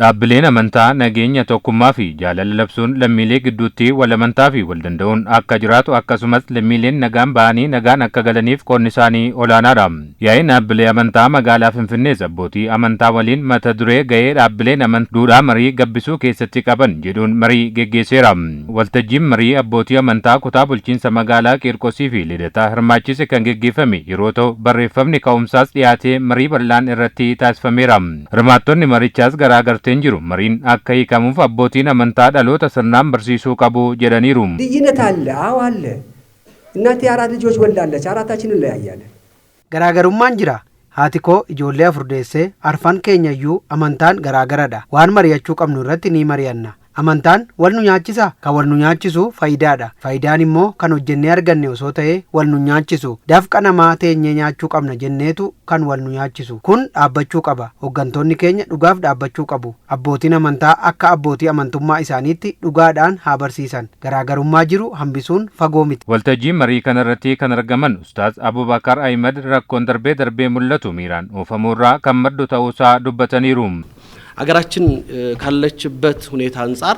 Dhaabbileen amantaa nageenya tokkummaa fi jaalala labsuun lammiilee gidduutti wal amantaa fi wal danda'uun akka jiraatu akkasumas lammiileen nagaan ba'anii nagaan akka galaniif qoonni isaanii olaanaadha. Yaa'in dhaabbilee amantaa magaalaa Finfinnees abbootii amantaa waliin mata duree ga'ee dhaabbileen amantaa marii gabbisuu keessatti qaban jedhuun marii geggeesseera. Waltajjiin marii abbootii amantaa kutaa bulchiinsa magaalaa Qiirqosii fi Lidataa hirmaachise kan geggeeffame yeroo ta'u barreeffamni ka'umsaas dhiyaatee marii bal'aan irratti taasifameera. Hirmaattonni marichaas garaagartee jiru mariin akka hiikamuuf abbootiin amantaa dhaloota sirnaan barsiisuu qabu jedhaniiru. ልዩነት አለ አለ እናቴ አራት ልጆች ወልዳለች አራታችን እንለያያለን ገራገሩማን ጅራ ሃቲኮ ኢጆሌ አፍርዴሴ አርፋን ኬኛዩ አመንታን ገራገራዳ ዋን መሪያቹ ቀምኑ ረት ኒ መሪያና amantaan wal nu nyaachisa kan wal nu nyaachisu faayidaadha faayidaan immoo kan hojjennee arganne osoo ta'e wal nu nyaachisu dafqa namaa teenyee nyaachuu qabna jenneetu kan wal nu nyaachisu kun dhaabbachuu qaba hoggantoonni keenya dhugaaf dhaabbachuu qabu abbootiin amantaa akka abbootii amantummaa isaaniitti dhugaadhaan haa barsiisan garaagarummaa jiru hambisuun fagoo miti. Waltajjii marii kanarratti kan argaman Ustaaz Abubakar Ahmed rakkoon darbee mul'atu miiraan oofamuurraa kan maddu ta'uusaa dubbataniiru. አገራችን ካለችበት ሁኔታ አንፃር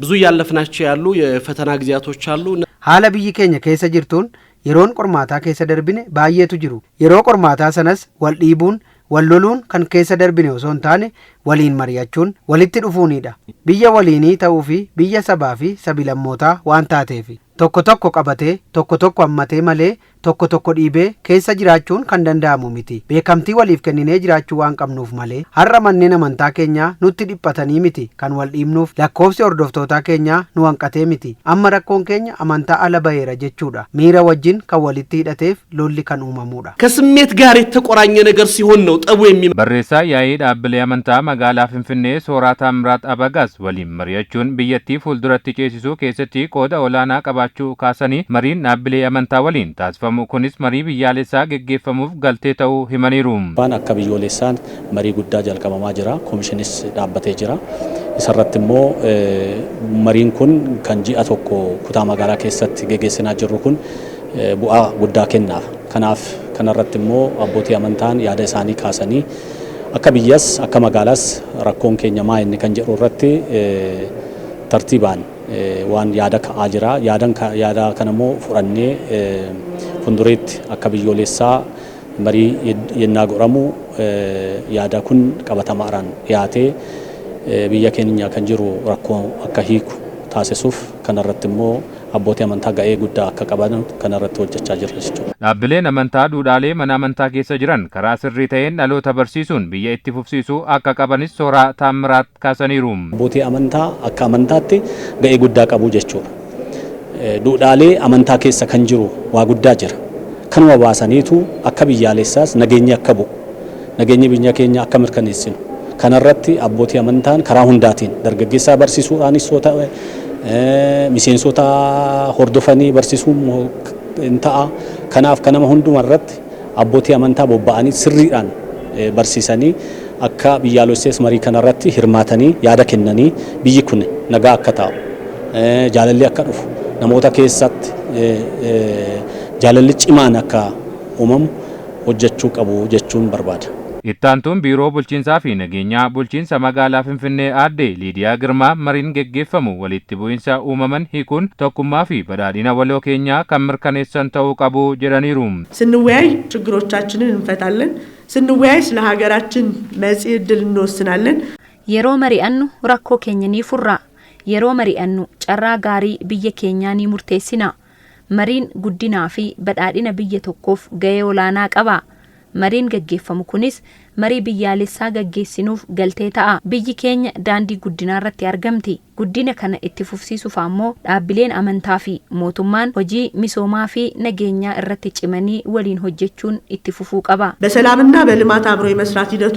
ብዙ ያለፍናቸው ያሉ የፈተና ጊዜያቶች አሉ ሐለ ብይ ኬኛ ከሰ ጅርቱን የሮን ቆርማታ ከሰ ደርቢኔ ባየቱ ጅሩ የሮ ቆርማታ ሰነስ ወልዲቡን ወልሎሉን ከን ከሰ ደርቢኔ ሶን ታኔ ወሊን መሪያቹን ወሊት ዱፉኒዳ ብየ ወሊኒ ተውፊ ብየ ሰባፊ ሰቢለሞታ ዋንታቴፊ tokko tokko qabatee tokko tokko ammatee malee tokko tokko dhiibee keessa jiraachuun kan danda'amu miti beekamtii waliif kenninee jiraachuu waan qabnuuf malee har'a manneen amantaa keenyaa nutti dhiphatanii miti kan wal dhiibnuuf lakkoofsi hordoftootaa keenyaa nu hanqatee miti amma rakkoon keenya amantaa ala baheera jechuudha miira wajjin kan walitti hidhateef lolli kan uumamuudha. ከስሜት ጋር የተቆራኘ ነገር ሲሆን ነው ጠቡ የሚመ barreessaa yaa'ii dhaabbilee amantaa magaalaa Finfinnee Sooraa Taamiraat Abagaas waliin mari'achuun biyyattii fuulduratti ceesisuu keessatti qooda olaanaa qaba kaasanii mariin dhaabbilee amantaa waliin taasifamu kunis marii biyyaalessaa geggeeffamuuf galtee ta'uu himaniiru. Waan akka biyyoolessaan marii guddaa jalqabamaa jira komishinis dhaabbatee jira isarratti immoo mariin kun kan ji'a tokko kutaa magaalaa keessatti geggeessinaa jirru kun bu'aa guddaa kennaaf kanaaf kanarratti immoo abbootii amantaan yaada isaanii kaasanii akka biyyas akka magaalaas rakkoon keenya maa inni kan jedhu irratti tartiibaan waan yaada ka'aa jira yaada kanammoo fudhannee fundureetti akka biyyoolessaa marii yennaa godhamu yaada kun qabatamaadhaan dhiyaatee biyya keenya kan jiru rakkoo akka hiiku taasisuuf kanarratti immoo abbootii amantaa ga'ee guddaa akka qaban kanarratti hojjechaa jirra jechuudha. Dhaabbileen amantaa duudhaalee mana amantaa keessa jiran karaa sirrii ta'een dhaloota barsiisuun biyya itti fufsiisuu akka qabanis Sooraa Taamiraat kaasaniiru. Abbootii amantaa akka amantaatti ga'ee guddaa qabu jechuudha. Duudhaalee amantaa keessa kan jiru waa guddaa jira. Kanuma baasaniitu akka biyyaalessaas nageenyi akka bu'u nageenyi biyya keenya akka mirkaneessinu kanarratti abbootii amantaan karaa hundaatiin dargaggeessaa barsiisuudhaanis yoo ta'e miseensota hordofanii barsiisuun ta'a kanaaf kanama hundumarratti abbootii amantaa bobba'anii sirriidhaan barsiisanii akka biyyaalessaas marii kanarratti hirmaatanii yaada kennanii biyyi kun nagaa akka ta'u jaalalli akka dhufu namoota keessatti jaalalli cimaan akka uumamu hojjechuu qabu jechuun barbaada. Ittaantuun biiroo bulchiinsaa fi nageenyaa bulchiinsa magaalaa Finfinnee aadde Liidiyaa Girmaa mariin geggeeffamu walitti bu'iinsa uumaman hiikuun tokkummaa fi badhaadhina waloo keenyaa kan mirkaneessan ta'uu qabu jedhaniiru. ስንወያይ ችግሮቻችንን እንፈታለን ስንወያይ ስለ ሀገራችን መጻኢ ዕድል እንወስናለን yeroo mari'annu rakkoo keenya ni furra yeroo mari'annu carraa gaarii biyya keenyaa ni murteessina mariin guddinaa fi badhaadhina biyya tokkoof ga'ee olaanaa qaba. mariin gaggeeffamu kunis marii biyyaalessaa gaggeessinuuf galtee ta'a biyyi keenya daandii guddinaa irratti argamti guddina kana itti fufsiisuuf ammoo dhaabbileen amantaa fi mootummaan hojii misoomaa fi nageenyaa irratti cimanii waliin hojjechuun itti fufuu qaba. በሰላምና በልማት አብሮ የመስራት ሂደቱ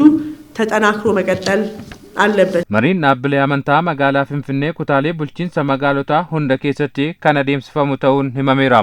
ተጠናክሮ መቀጠል አለበት. mariin dhaabbilee amantaa magaalaa Finfinnee kutaalee bulchiinsa magaalotaa hunda keessatti kan adeemsifamu ta'uun himameera.